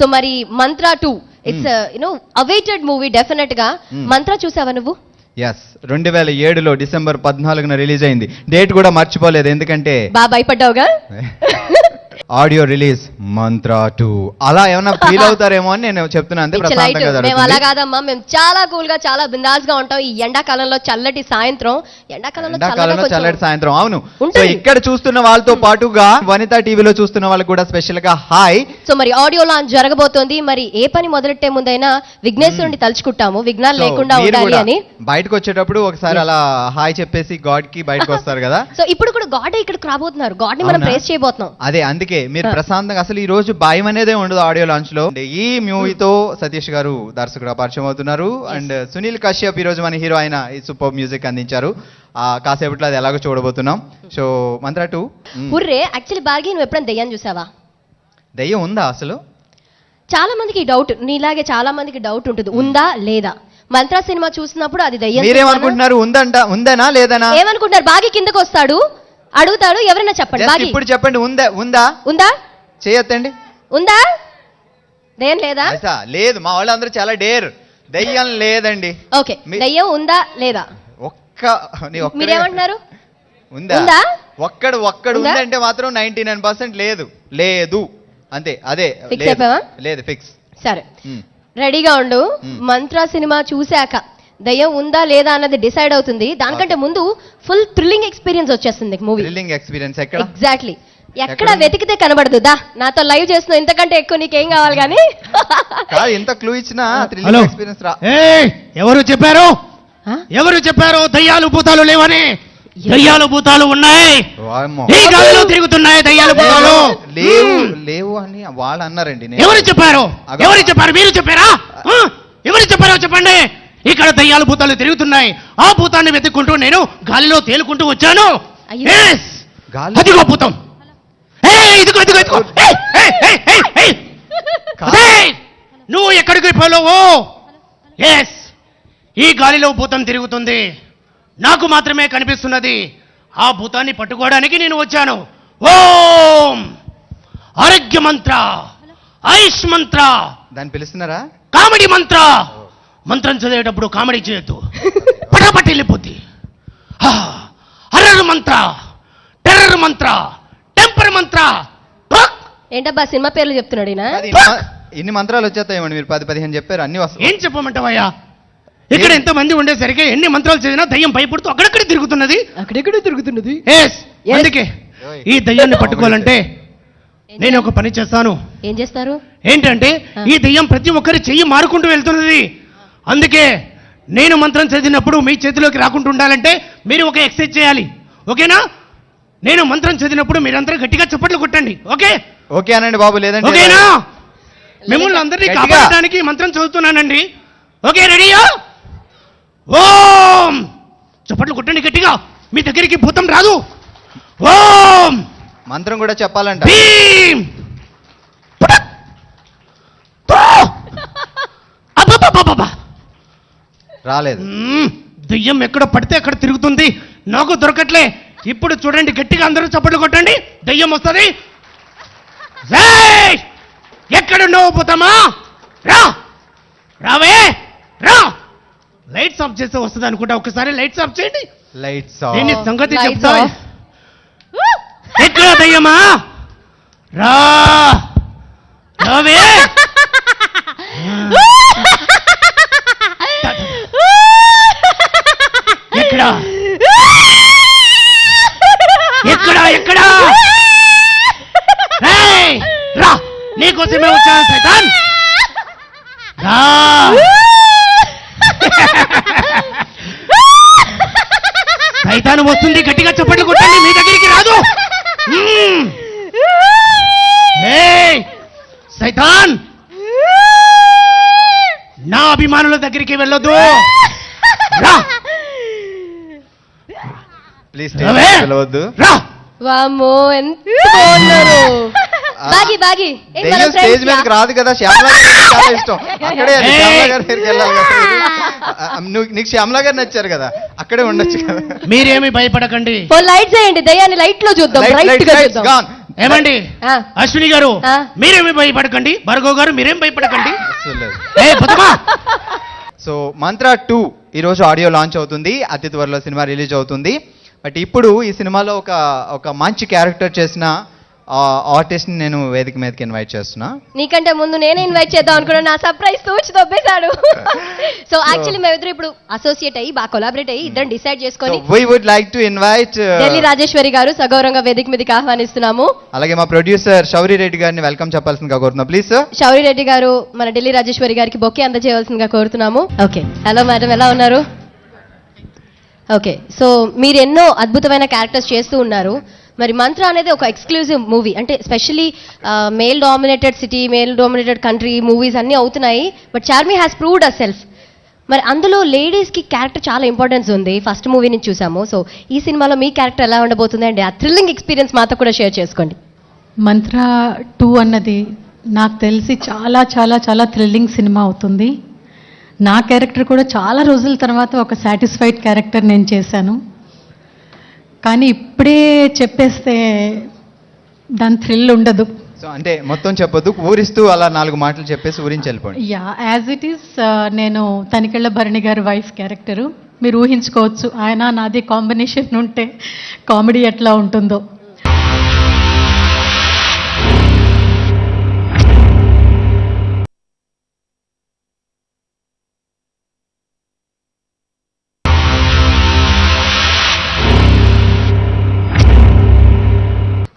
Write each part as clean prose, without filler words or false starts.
So మరి mantra 2 it's awaited movie definite గా. మంత్రా చూసావా నువ్వు? ఎస్, 2007లో డిసెంబర్ 14న రిలీజ్ అయింది. డేట్ కూడా మర్చిపోలేదు, ఎందుకంటే బాగా భయపడ్డావుగా. ఆడియో రిలీజ్ మంత్రా 2 అలా ఏమైనా ఫీల్ అవుతారేమో అని నేను చెప్తున్నా. అంతే, ప్రశాంతంగా మేము జరుగుతుంది. అలా కాదమ్మా, మేము చాలా కూల్ గా చాలా బిందాస్ గా ఉంటాం. ఈ ఎండాకాలంలో చల్లటి సాయంత్రం, ఎండాకాలంలో చల్లటి సాయంత్రం. అవును, సో ఉంటుంది. ఇక్కడ చూస్తున్న వాళ్ళతో పాటుగా వనితా టీవీలో చూస్తున్న వాళ్ళకి కూడా స్పెషల్ గా హాయ్. సో మరి ఆడియో లాంచ్ జరగబోతోంది. మరి ఏ పని మొదలెట్టే ముందైనా విఘ్నేశ్వరుని తలుచుకుంటాము, విఘ్నాలు లేకుండా ఉండాలి అని. బయటకు వచ్చేటప్పుడు ఒకసారి అలా హాయ్ చెప్పేసి గాడ్ కి బయటకు వస్తారు కదా. సో ఇప్పుడు కూడా గాడ్ ఇక్కడికి రాబోతున్నారు, గాడ్ ని మనం ప్రేస్ చేయబోతున్నాం. అదే, అందుకే మీరు ప్రశాంతంగా, అసలు ఈ రోజు భయం అనేదే ఉండదు ఆడియో లాంచ్ లో. ఈ మూవీతో సతీష్ గారు దర్శకుడు పరిచయం అవుతున్నారు. అండ్ సునీల్ కశ్యప్ ఈ రోజు మన హీరో అయిన ఈ సూపర్ మ్యూజిక్ అందించారు. కాసేపట్లో అది ఎలాగో చూడబోతున్నాం. So mantra 2 hurray. యాక్చువల్లీ బార్గి, నువ్వు ఎప్పుడైనా దయ్యాన్ని చూసావా? దయ్యం ఉందా అసలు? చాలా మందికి డౌట్, నీలాగే చాలా మందికి డౌట్ ఉంటుంది, ఉందా లేదా. మంత్రా సినిమా చూసినప్పుడు అది దయ్యం. మీరేమనుకుంటున్నారు, ఉందనా లేదనా ఏమనుకుంటారు? బాగి కిందకు వస్తాడు, అడుగుతాడు, ఎవరైనా చెప్పండి. బాగి ఇప్పుడు చెప్పండి, ఉందా ఉందా చేయొద్దండి. ఉందా? దయ్యం లేదా? లేదు, మా వాళ్ళందరూ చాలా డేర్. దయ్యం లేదండి. ఓకే, దయ్యం ఉందా లేదా? మీరేమంటున్నారు? ఉందా? ఒక్కడు ఉందంటే మాత్రం 99% లేదు అంతే. అదే లేదు, ఫిక్స్. సరే, రెడీగా ఉండు. మంత్రా సినిమా చూశాక దయ్యం ఉందా లేదా అన్నది డిసైడ్ అవుతుంది. దానికంటే ముందు ఫుల్ థ్రిల్లింగ్ ఎక్స్పీరియన్స్ వచ్చేస్తుంది మూవీ. థ్రిల్లింగ్ ఎక్స్పీరియన్స్ ఎక్కడ? ఎగ్జాక్ట్లీ, ఎక్కడ వెతికితే కనబడదు. దా, నాతో లైవ్ చేస్తున్నావు, ఇంతకంటే ఎక్కువ నీకేం కావాలి కానీ. ఎంత క్లూ ఇచ్చినా థ్రిల్లింగ్ ఎక్స్పీరియన్స్ రా. ఎవరు చెప్పారు దయ్యాలు భూతాలు లేవని? దయ్యాలు భూతాలు ఉన్నాయి, తిరుగుతున్నాయి. దయ్యాలు భూతాలు లేవు అని వాళ్ళు అన్నారండి. ఎవరు చెప్పారు? మీరు చెప్పారా? ఎవరు చెప్పారో చెప్పండి. ఇక్కడ దయ్యాలు భూతాలు తిరుగుతున్నాయి. ఆ భూతాన్ని వెతుక్కుంటూ నేను గాలిలో తేలుకుంటూ వచ్చాను. అదిగో భూతం. నువ్వు ఎక్కడికి పోలేవు. ఎస్, ఈ గాలిలో భూతం తిరుగుతుంది, నాకు మాత్రమే కనిపిస్తున్నది. ఆ భూతాన్ని పట్టుకోవడానికి నేను వచ్చాను. ఓం ఆరోగ్య మంత్ర, ఆయుష్ మంత్ర, దాన్ని పిలుస్తున్నారా? కామెడీ మంత్ర. మంత్రం చదివేటప్పుడు కామెడీ చేయొద్దు, పటాపట్టి వెళ్ళిపోద్ది. హర్రర్ మంత్ర, టెర్రర్ మంత్ర, టెంపర్ మంత్ర. ఏంటబ్బా సినిమా పేర్లు చెప్తున్నాడు. ఇన్ని మంత్రాలు వచ్చేస్తాయేమండి? మీరు 10-15 చెప్పారు, అన్ని వస్తాయి. ఏం చెప్పమంటావయ్యా? ఇక్కడ ఎంత మంది ఉండేసరికి ఎన్ని మంత్రాలు చదివినా దయ్యం భయపడుతూ అక్కడెక్కడ తిరుగుతున్నది. అందుకే ఈ దయ్యాన్ని పట్టుకోవాలంటే నేను ఒక పని చేస్తాను. ఏం చేస్తారు? ఏంటంటే ఈ దయ్యం ప్రతి ఒక్కరి చెయ్యి మారుకుంటూ వెళ్తున్నది. అందుకే నేను మంత్రం చదివినప్పుడు మీ చేతిలోకి రాకుండా ఉండాలంటే మీరు ఒక ఎక్సర్సైజ్ చేయాలి. ఓకేనా? నేను మంత్రం చదివినప్పుడు మీరందరూ గట్టిగా చప్పట్లు కొట్టండి. ఓకే అనండి బాబు, లేదంటే ఓకేనా? మిమ్మల్ని అందరినీ కాపాడడానికి మంత్రం చదువుతున్నానండి. ఓకే, రెడీయా? ఓం చప్పట్లు కొట్టండి గట్టిగా. మీ దగ్గరికి భూతం రాదు. ఓం మంత్రం కూడా చెప్పాలంట. రాలేదు. దయ్యం ఎక్కడ పడితే అక్కడ తిరుగుతుంది, నాకు దొరకట్లే. ఇప్పుడు చూడండి, గట్టిగా అందరూ చప్పట్లు కొట్టండి. దయ్యం వస్తుంది. ఎక్కడున్నావు భూతమా? రావే, రా. లైట్స్ ఆఫ్ చేస్తే వస్తుంది అనుకుంటా. ఒకసారి లైట్స్ ఆఫ్ చేయండి. లైట్స్ దీని సంగతి చెప్తా. ఎక్కడ దయ్యమా? రావే. ఎక్కడ ఎక్కడ? రా, నీకోసమే వచ్చాను సైతాన్. రా. సైతాను వస్తుంది, గట్టిగా చప్పట్లు కొట్టండి. మీ దగ్గరికి రాదు. సైతాన్, నా అభిమానుల దగ్గరికి వెళ్ళొద్దు. రా ప్లీజ్, వెళ్ళవద్దు. రా. వామ్మో, ఎంత బాగున్నారు. బాగి స్టేజ్ మీదకి రాదు కదా. శ్యామలా గారు చాలా ఇష్టం. అక్కడే శ్యామలా గారి దగ్గరికి వెళ్ళాలి కదా. నీకు శ్యామలా గారు నచ్చారు కదా, అక్కడే ఉండొచ్చు కదా. మీరేమి భయపడకండి. లైట్ చేయండి, దయ్యాన్ని లైట్ లో చూద్దాం. ఏమండి ఆ. అశ్విని గారు ఆ. మీరేమి భయపడకండి, భార్గవ్ గారు మీరేం భయపడకండి. అస్సలు లేదు. ఏ బతుమా సో మంత్ర 2 ఈరోజు ఆడియో లాంచ్ అవుతుంది, అతి త్వరలో సినిమా రిలీజ్ అవుతుంది. బట్ ఇప్పుడు ఈ సినిమాలో ఒక మంచి క్యారెక్టర్ చేసిన ఆర్టిస్ట్ని నేను వేదిక మీదకి ఇన్వైట్ చేస్తున్నా. నీకంటే ముందు నేనే ఇన్వైట్ చేద్దాం అనుకున్నా, నా సర్ప్రైజ్ తూచి దొబ్బేశాడు. సో యాక్చువల్లీ మేమిద్దరు ఇప్పుడు అసోసియేట్ అయ్యి బాగా కొలాబరేట్ అయ్యి ఇద్దరం డిసైడ్ చేసుకొని we would like to invite Delhi Rajeshwari గారు సగౌరవంగా వేదిక మీదకి ఆహ్వానిస్తున్నాము. అలాగే మా ప్రొడ్యూసర్ శౌరి రెడ్డి గారిని వెల్కమ్ చెప్పాల్సిందిగా కోరుతున్నా ప్లీజ్ సార్. శౌరి రెడ్డి గారు మన ఢిల్లీ రాజేశ్వరి గారికి బొకే అందజేయవలసిందిగా కోరుతున్నాము. ఓకే, హలో మేడం, ఎలా ఉన్నారు? ఓకే, సో మీరు ఎన్నో అద్భుతమైన క్యారెక్టర్స్ చేస్తూ ఉన్నారు. మరి మంత్ర అనేది ఒక ఎక్స్క్లూజివ్ మూవీ, అంటే specially male dominated city, male dominated country movies అన్నీ అవుతున్నాయి. But Charmi has proved herself. మరి అందులో లేడీస్కి క్యారెక్టర్ చాలా ఇంపార్టెన్స్ ఉంది, ఫస్ట్ మూవీ నుంచి చూసాము. సో ఈ సినిమాలో మీ క్యారెక్టర్ ఎలా ఉండబోతుంది అండి? ఆ థ్రిల్లింగ్ ఎక్స్పీరియన్స్ మాతో కూడా షేర్ చేసుకోండి. మంత్ర 2 అన్నది నాకు తెలిసి చాలా చాలా చాలా థ్రిల్లింగ్ సినిమా అవుతుంది. నా క్యారెక్టర్ కూడా చాలా రోజుల తర్వాత ఒక సాటిస్ఫైడ్ క్యారెక్టర్ నేను చేశాను. కానీ ఇప్పుడే చెప్పేస్తే దాని థ్రిల్ ఉండదు. సో అంటే మొత్తం చెప్పొద్దు, ఊరిస్తూ అలా 4 మాటలు చెప్పేసి ఊరించి వెళ్ళిపోండి. యా, యాజ్ ఇట్ ఈస్ నేను తనికెళ్ళ భరణి గారి వైఫ్ క్యారెక్టరు. మీరు ఊహించుకోవచ్చు ఆయన నాది కాంబినేషన్ ఉంటే కామెడీ ఎట్లా ఉంటుందో.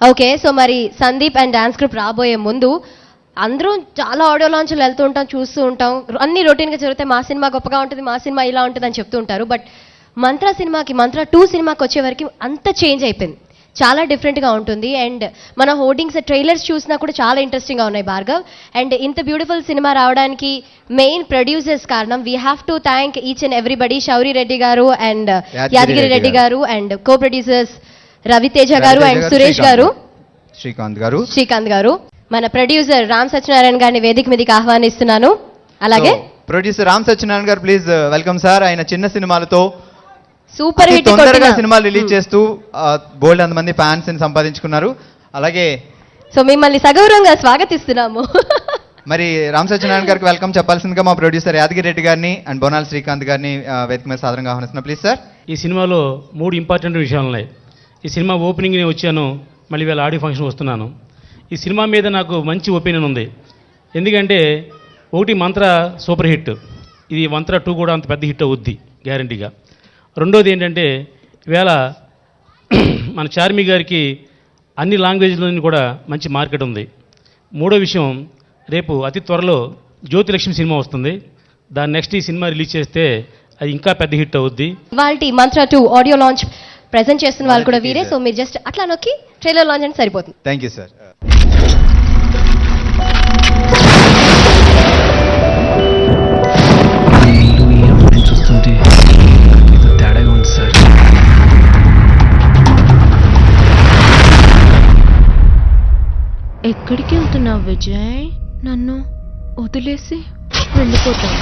ఓకే, సో మరి సందీప్ అండ్ డాన్స్ గ్రూప్ రాబోయే ముందు అందరూ చాలా ఆడియో లాంచ్లు వెళ్తూ ఉంటాం, చూస్తూ ఉంటాం, అన్ని రొటీన్గా జరుగుతాయి. మా సినిమా గొప్పగా ఉంటుంది, మా సినిమా ఇలా ఉంటుంది అని చెప్తూ ఉంటారు. బట్ మంత్ర 2 సినిమాకి వచ్చేవరకు అంత చేంజ్ అయిపోయింది, చాలా డిఫరెంట్గా ఉంటుంది. అండ్ మన హోర్డింగ్స్ ట్రైలర్స్ చూసినా కూడా చాలా ఇంట్రెస్టింగ్గా ఉన్నాయి భార్గవ్. అండ్ ఇంత బ్యూటిఫుల్ సినిమా రావడానికి మెయిన్ ప్రొడ్యూసర్స్ కారణం we have to thank each and everybody, Shouri Reddy గారు అండ్ యాదగిరి రెడ్డి గారు, అండ్ కో ప్రొడ్యూసర్స్ రవితేజ గారు అండ్ సురేష్ గారు, శ్రీకాంత్ గారు. మన ప్రొడ్యూసర్ రామ్ సత్యనారాయణ గారిని వేదిక మీదకి ఆహ్వానిస్తున్నాను. అలాగే ప్రొడ్యూసర్ రామ్ సత్యనారాయణ గారు, ప్లీజ్ వెల్కమ్ సార్. ఆయన చిన్న సినిమాలతో సూపర్ హిట్ తొందరగా సినిమాలు రిలీజ్ చేస్తూ బోల్డ్ అంతమంది ఫ్యాన్స్ ని సంపాదించుకున్నారు. అలాగే సో మిమ్మల్ని సగౌరవంగా స్వాగతిస్తున్నాము. మరి రామ్ సత్యనారాయణ గారికి వెల్కమ్ చెప్పాల్సిందిగా మా ప్రొడ్యూసర్ యాదగిరి రెడ్డి గారిని అండ్ బోనాల్ శ్రీకాంత్ గారిని వేదిక మీద సాధారణంగా ఆహ్వానిస్తున్నా ప్లీజ్ సార్. ఈ సినిమాలో 3 ఇంపార్టెంట్ విషయాలు ఉన్నాయి. ఈ సినిమా ఓపెనింగ్ నేను వచ్చాను, మళ్ళీ వీళ్ళ ఆడియో ఫంక్షన్ వస్తున్నాను. ఈ సినిమా మీద నాకు మంచి ఒపీనియన్ ఉంది. ఎందుకంటే ఒకటి మంత్ర సూపర్ హిట్, ఇది మంత్ర 2 కూడా అంత పెద్ద హిట్ అవుద్ది గ్యారంటీగా. రెండోది ఏంటంటే ఈవేళ మన చార్మి గారికి అన్ని లాంగ్వేజ్లోని కూడా మంచి మార్కెట్ ఉంది. మూడో విషయం, రేపు అతి త్వరలో జ్యోతిలక్ష్మి సినిమా వస్తుంది. దాని నెక్స్ట్ ఈ సినిమా రిలీజ్ చేస్తే అది ఇంకా పెద్ద హిట్ అవుద్ది. ఇవాల్టి మంత్ర 2 ఆడియో లాంచ్ ప్రెజెంట్ చేస్తున్న వాళ్ళు కూడా వీరే. సో మీరు జస్ట్ అట్లా నొక్కి ట్రైలర్ లాంచ్ అంటే సరిపోతుంది. Thank you sir. చూస్తుంటే తేడాగా ఉంది సార్. ఎక్కడికి వెళ్తున్నావు విజయ్? నన్ను వదిలేసి వెళ్ళిపోతావా?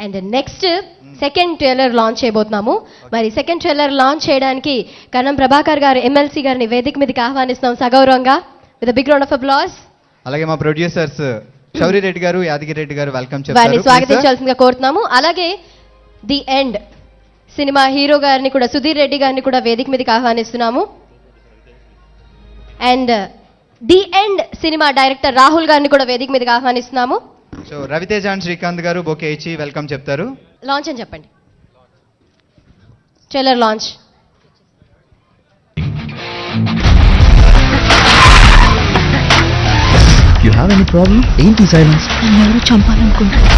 And next second trailer launch చేయబోతున్నాము. మరి సెకండ్ ట్రైలర్ లాంచ్ చేయడానికి కన్నం ప్రభాకర్ గారు ఎమ్మెల్సీ గారిని వేదిక మీదకి ఆహ్వానిస్తున్నాం సగౌరవంగా with big round of applause. అలాగే మా ప్రొడ్యూసర్స్ శౌరి రెడ్డి గారు, యాదగిరి రెడ్డి గారు వెల్కమ్ వారిని చెప్తారు. స్వాగతించాల్సిందిగా కోరుతున్నాము. అలాగే ది ఎండ్ సినిమా హీరో గారిని కూడా, సుధీర్ రెడ్డి గారిని కూడా వేదిక మీదకి ఆహ్వానిస్తున్నాము. And the end cinema director Rahul గారిని కూడా వేదిక మీదకి ఆహ్వానిస్తున్నాము. సో రవితేజ అండ్ శ్రీకాంత్ గారు బొకే ఇచ్చి వెల్కమ్ చెప్తారు. లాంచ్ అని చెప్పండి, trailer launch. You have any problem? ఏంటి సైలెన్స్? నన్ను ఎవరు చంపాలనుకుంటున్నారు?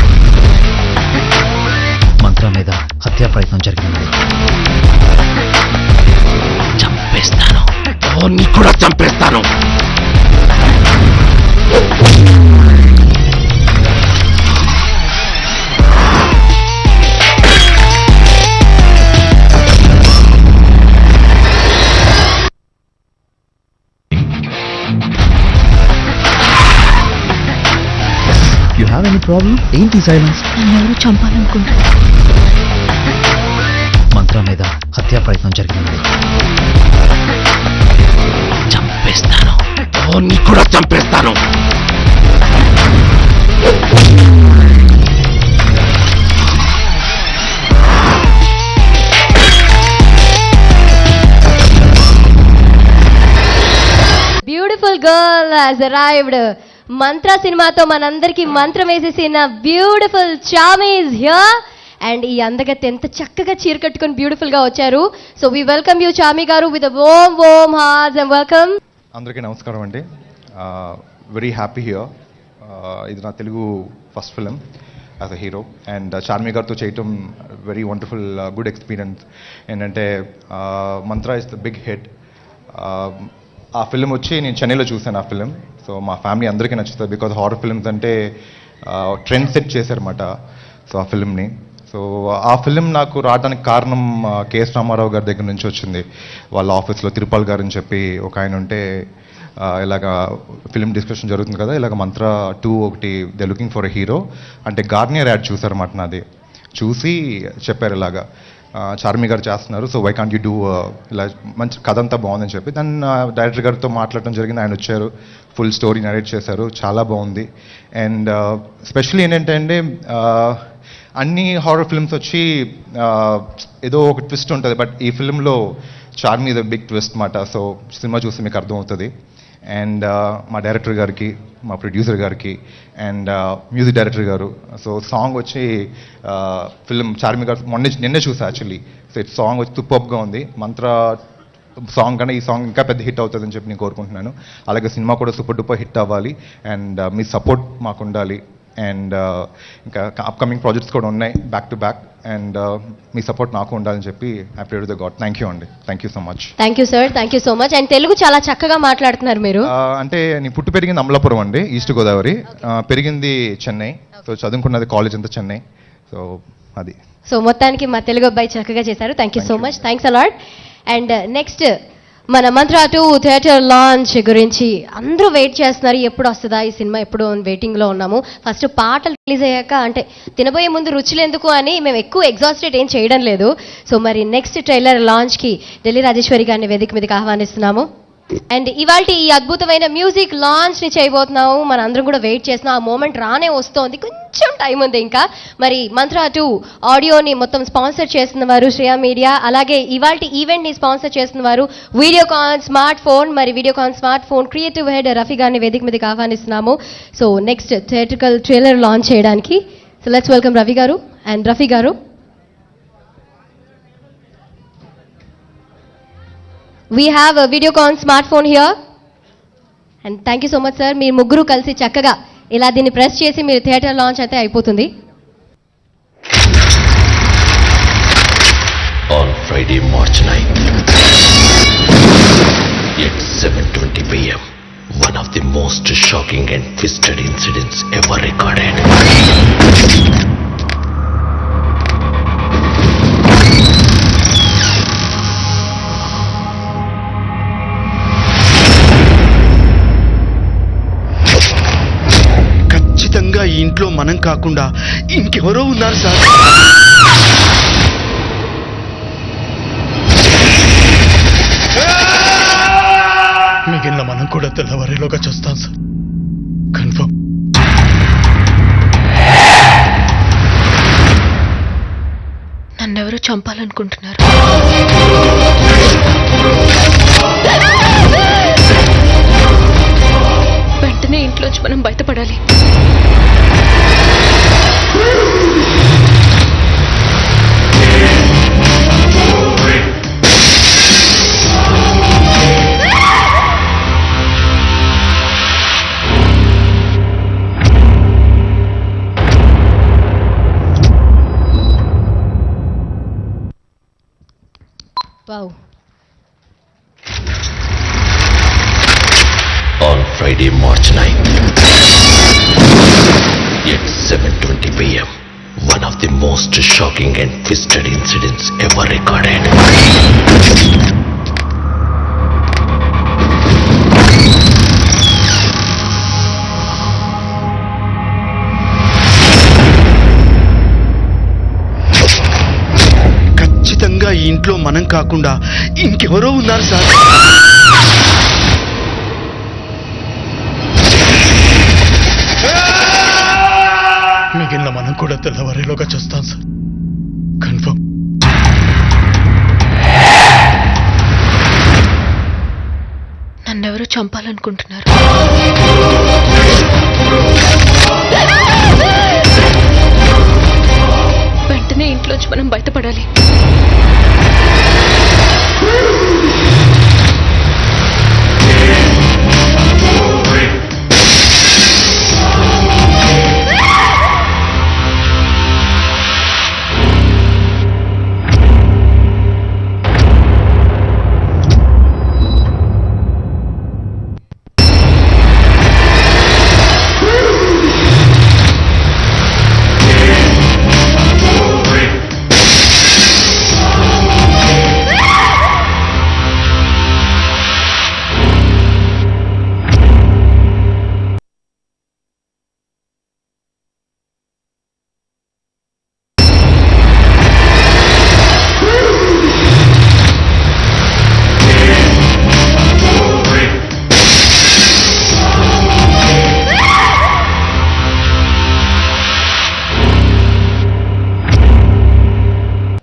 మంత్ర మీద హత్యా ప్రయత్నం జరిగింది. చంపేస్తాను. నీకు కూడా చంపేస్తాను. Have any problem? ఏంటి సైలెన్స్? నన్ను ఎవరు చంపాలనుకుంటున్నారు? మంత్ర మీద హత్యా ప్రయత్నం జరిగింది. చంపేస్తాను. నీకు కూడా చంపేస్తాను. Beautiful girl has arrived. మంత్ర సినిమాతో మనందరికీ మంత్రం వేసేసిన బ్యూటిఫుల్ చామి ఇస్ హియర్. అండ్ ఈ అందగత్తె ఎంత చక్కగా చీర కట్టుకొని బ్యూటిఫుల్ గా వచ్చారు. సో వి వెల్కమ్ యూ చామి గారు with warm hearts and welcome. అందరికీ నమస్కారం అండి. Very happy here. ఇది నా Telugu first film as a hero and Charmi గారితో చేయటం వెరీ వండర్ఫుల్ గుడ్ ఎక్స్పీరియన్స్. ఏంటంటే మంత్ర ఇస్ ద బిగ్ హిట్. ఆ ఫిలిం వచ్చి నేను చెన్నైలో చూశాను ఆ ఫిలిం. సో మా ఫ్యామిలీ అందరికీ నచ్చుతుంది బికాజ్ హారర్ ఫిల్మ్స్ అంటే ట్రెండ్ సెట్ చేశారన్నమాట. సో ఆ ఫిలింని ఆ ఫిలిం నాకు రావడానికి కారణం కేఎస్ రామారావు గారి దగ్గర నుంచి వచ్చింది. వాళ్ళ ఆఫీస్లో తిరుపాల్ గారు అని చెప్పి ఒక ఆయన ఉంటే ఇలాగ ఫిలిం డిస్కషన్ జరుగుతుంది కదా, ఇలాగ మంత్ర 2 ఒకటి they looking for a hero అంటే గార్నియర్ యాడ్ చూసారన్నమాట. నాది చూసి చెప్పారు ఇలాగా చార్మి గారు చేస్తున్నారు, so why can't you do, ఇలా మంచి కథ అంతా బాగుందని చెప్పి దాన్ని డైరెక్టర్ గారితో మాట్లాడటం జరిగింది. ఆయన వచ్చారు, ఫుల్ స్టోరీ నరేట్ చేశారు, చాలా బాగుంది. అండ్ స్పెషల్లీ ఏంటంటే అండి అన్ని హారర్ ఫిల్మ్స్ వచ్చి ఏదో ఒక ట్విస్ట్ ఉంటుంది, బట్ ఈ ఫిల్మ్లో చార్మి ద బిగ్ ట్విస్ట్ మాట. సో సినిమా చూసి మీకు అర్థమవుతుంది. అండ్ మా డైరెక్టర్ గారికి, మా ప్రొడ్యూసర్ గారికి అండ్ మ్యూజిక్ డైరెక్టర్ గారు. సో సాంగ్ వచ్చి ఫిల్మ్ చార్మి గారు నిన్నే చూసా యాక్చువల్లీ. సో ఇట్ సాంగ్ వచ్చి సూపర్గా ఉంది. మంత్ర సాంగ్ కన్నా ఈ సాంగ్ ఇంకా పెద్ద హిట్ అవుతుందని చెప్పి నేను కోరుకుంటున్నాను. అలాగే సినిమా కూడా సూపర్ డూపర్ హిట్ అవ్వాలి అండ్ మీ సపోర్ట్ మాకు ఉండాలి. అండ్ ఇంకా అప్కమింగ్ ప్రాజెక్ట్స్ కూడా ఉన్నాయి బ్యాక్ టు బ్యాక్ అండ్ మీ సపోర్ట్ నాకు ఉండాలని చెప్పి I pray to the god. Thank you అండి. Thank you so much. Thank you sir, thank you so much. And Telugu చాలా చక్కగా మాట్లాడుతున్నారు మీరు. అంటే నేను పుట్టి పెరిగింది అమలాపురం అండి, ఈస్ట్ గోదావరి. పెరిగింది చెన్నై. సో చదువుకున్నది కాలేజ్ అంతా చెన్నై. సో అది. సో మొత్తానికి మా తెలుగు అబ్బాయి చక్కగా చేశారు. Thank you so much, thanks a lot. And next మన మంత్ర 2 థియేటర్ లాంచ్ గురించి అందరూ వెయిట్ చేస్తున్నారు. ఎప్పుడు వస్తుందా ఈ సినిమా, ఎప్పుడు వెయిటింగ్లో ఉన్నాము. ఫస్ట్ పాటలు రిలీజ్ అయ్యాక అంటే తినబోయే ముందు రుచులు ఎందుకు అని మేము ఎక్కువ ఎగ్జాస్టెడ్ ఏం చేయడం లేదు. సో మరి నెక్స్ట్ ట్రైలర్ లాంచ్కి ఢిల్లీ రాజేశ్వరి గారిని వేదిక మీదకి ఆహ్వానిస్తున్నాము. అండ్ ఇవాళ ఈ అద్భుతమైన మ్యూజిక్ లాంచ్ని చేయబోతున్నాము. మన అందరం కూడా వెయిట్ చేస్తున్నాం. ఆ మూమెంట్ రానే వస్తోంది, కొంచెం టైం ఉంది ఇంకా. మరి మంత్ర 2 ఆడియోని మొత్తం స్పాన్సర్ చేస్తున్న వారు శ్రేయా మీడియా, అలాగే ఇవాళ ఈవెంట్ని స్పాన్సర్ చేస్తున్న వారు వీడియోకాన్ స్మార్ట్ ఫోన్. మరి Videocon smart phone creative head Rafi గారిని వేదిక మీదకి ఆహ్వానిస్తున్నాము. So next theatrical trailer launch చేయడానికి. సో లెట్స్ వెల్కమ్ రవి గారు అండ్ రఫీ గారు. We have a Videocon smartphone here. And thank you so much, sir. మీరు ముగ్గురు కలిసి చక్కగా ఇలా దీన్ని ప్రెస్ చేసి మీరు థియేటర్ లాంచ్ అయితే అయిపోతుంది. On Friday, March 9th, at 7:20 p.m., one of the most shocking and twisted incidents ever recorded. ఖచ్చితంగా ఈ ఇంట్లో మనం కాకుండా ఇంకెవరో ఉన్నారు సార్. మిగిలిన మనం కూడా తెల్లవారేలోగా చూస్తాం సార్, కన్ఫర్మ్. నన్నెవరు చంపాలనుకుంటున్నారు? వెంటనే ఇంట్లోంచి మనం బయటపడాలి. Wow. On Friday, March 9th, at 7:20 p.m., one of the most shocking and twisted incidents ever recorded. మనం కాకుండా ఇంకెవరో ఉన్నారు సార్. మిగిలిన మనం కూడా తెల్లవారేలోగా చూస్తాం సార్, కన్ఫర్మ్. నన్నెవరో చంపాలనుకుంటున్నారు. వెంటనే ఇంట్లోంచి మనం బయటపడాలి.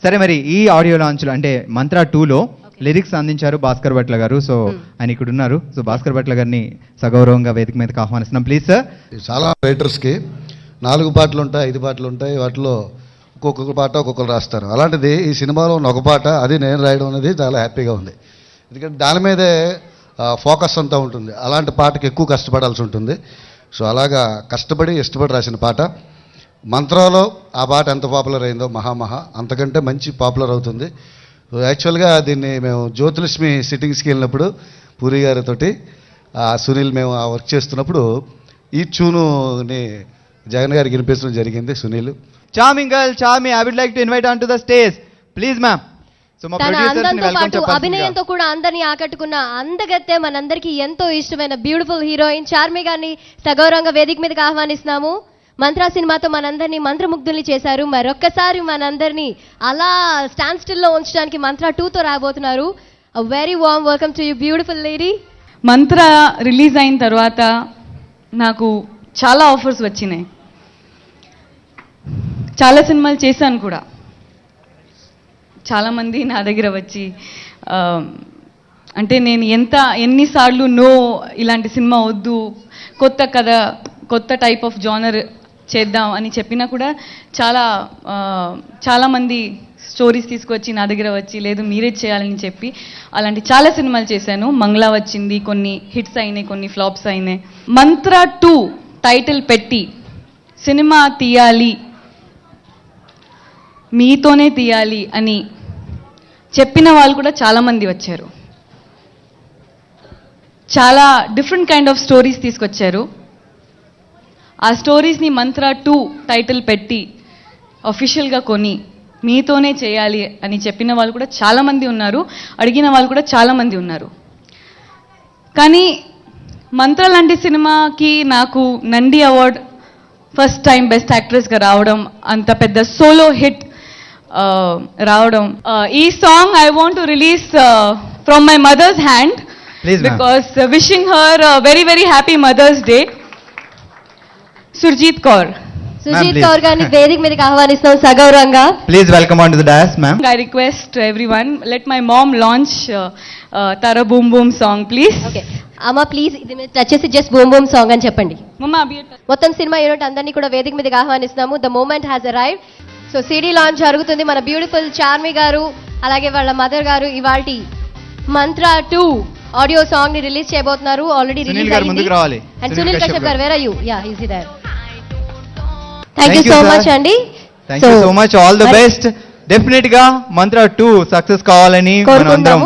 సరే, మరి ఈ ఆడియో లాంచ్లో అంటే మంత్ర 2లో లిరిక్స్ అందించారు భాస్కర్ భట్ల గారు. సో ఆయన ఇక్కడ ఉన్నారు. సో భాస్కర్ భట్ల గారిని సగౌరవంగా వేదిక మీదకి ఆహ్వానిస్తున్నాం. Please sir. చాలా రైటర్స్కి 4 పాటలు ఉంటాయి, 5 పాటలు ఉంటాయి, వాటిలో ఒక్కొక్క పాట ఒక్కొక్కరు రాస్తారు. అలాంటిది ఈ సినిమాలో ఉన్న ఒక పాట అది నేను రాయడం అనేది చాలా హ్యాపీగా ఉంది. ఎందుకంటే దాని మీదే ఫోకస్ అంతా ఉంటుంది. అలాంటి పాటకి ఎక్కువ కష్టపడాల్సి ఉంటుంది. సో అలాగా కష్టపడి ఇష్టపడి రాసిన పాట. మంత్రాలో ఆ పాట ఎంత పాపులర్ అయిందో మహామహా అంతకంటే మంచి పాపులర్ అవుతుంది. యాక్చువల్గా దీన్ని మేము జ్యోతిలక్ష్మి సిట్టింగ్స్కి వెళ్ళినప్పుడు పూరి గారితోటి సునీల్ మేము ఆ వర్క్ చేస్తున్నప్పుడు ఈ ట్యూనుని జగన్ గారికి వినిపించడం జరిగింది. Sunil charming girl Charmi, I would like to invite on to the stage please ma'am. So మా తన ప్రొడ్యూసర్స్ ని అందంతో వెల్కమ్ పాటు చెప్పాలి. అభినయంతో కూడా అందరినీ ఆకట్టుకున్న అందగత్తె మనందరికీ ఎంతో ఇష్టమైన బ్యూటిఫుల్ హీరోయిన్ చార్మి గారిని సగౌరవంగా వేదిక మీదకి ఆహ్వానిస్తున్నాము. మంత్ర సినిమాతో మనందరినీ మంత్రముగ్ధుల్ని చేశారు. మరొక్కసారి మనందరినీ అలా స్టాండ్ స్టిల్లో ఉంచడానికి మంత్ర 2తో రాబోతున్నారు. Very warm welcome to you beautiful lady. Mantra release అయిన తర్వాత నాకు చాలా ఆఫర్స్ వచ్చినాయి. చాలా సినిమాలు చేశాను కూడా. చాలామంది నా దగ్గర వచ్చి అంటే నేను ఎన్నిసార్లు నో, ఇలాంటి సినిమా వద్దు, కొత్త కథ, కొత్త టైప్ ఆఫ్ జానర్ చేద్దాం అని చెప్పినా కూడా చాలామంది స్టోరీస్ తీసుకొచ్చి నా దగ్గర వచ్చి లేదు మీరే చేయాలని చెప్పి అలాంటి చాలా సినిమాలు చేశాను. మంగళ వచ్చింది, కొన్ని హిట్స్ అయినాయి, కొన్ని ఫ్లాప్స్ అయినాయి. మంత్ర 2 టైటిల్ పెట్టి సినిమా తీయాలి, మీతోనే తీయాలి అని చెప్పిన వాళ్ళు కూడా చాలామంది వచ్చారు. చాలా డిఫరెంట్ కైండ్ ఆఫ్ స్టోరీస్ తీసుకొచ్చారు. ఆ స్టోరీస్ని మంత్ర 2 టైటిల్ పెట్టి అఫీషియల్గా కొని మీతోనే చేయాలి అని చెప్పిన వాళ్ళు కూడా చాలామంది ఉన్నారు, అడిగిన వాళ్ళు కూడా చాలామంది ఉన్నారు. కానీ మంత్ర లాంటి సినిమాకి నాకు Nandi award first time best యాక్ట్రెస్గా రావడం, అంత పెద్ద సోలో హిట్ రావడం. ఈ song I want to release from my mother's hand because wishing her very very happy mother's day. Surjeet Kaur గారిని వేదిక మీదకి ఆహ్వానిస్తాం సగౌరవంగా. Please welcome on to the dais ma'am. I request everyone, let my mom launch Tara Boom Boom song please. Okay అమ్మ please ఇది మీరు touch చేసి just boom boom song అని చెప్పండి. Mama abhi మొత్తం సినిమా యూనిట్ అందరినీ కూడా వేదిక మీదకి ఆహ్వానిస్తున్నాము. The moment has arrived. So CD launch జరుగుతుంది. మన బ్యూటిఫుల్ చార్మి గారు అలాగే వాళ్ళ మదర్ గారు ఇవాల్టి మంత్ర 2 ఆడియో సాంగ్ ని రిలీజ్ చేయబోతున్నారు. ఆల్రెడీ రిలీజ్ అయింది. అండ్ సునీల్ కశ్యప్ గారు, where are you? Ya is he there. Thank you so much అండి. Thank you so much. All the best. Definite గా మంత్ర 2 సక్సెస్ కావాలని మనం అందరం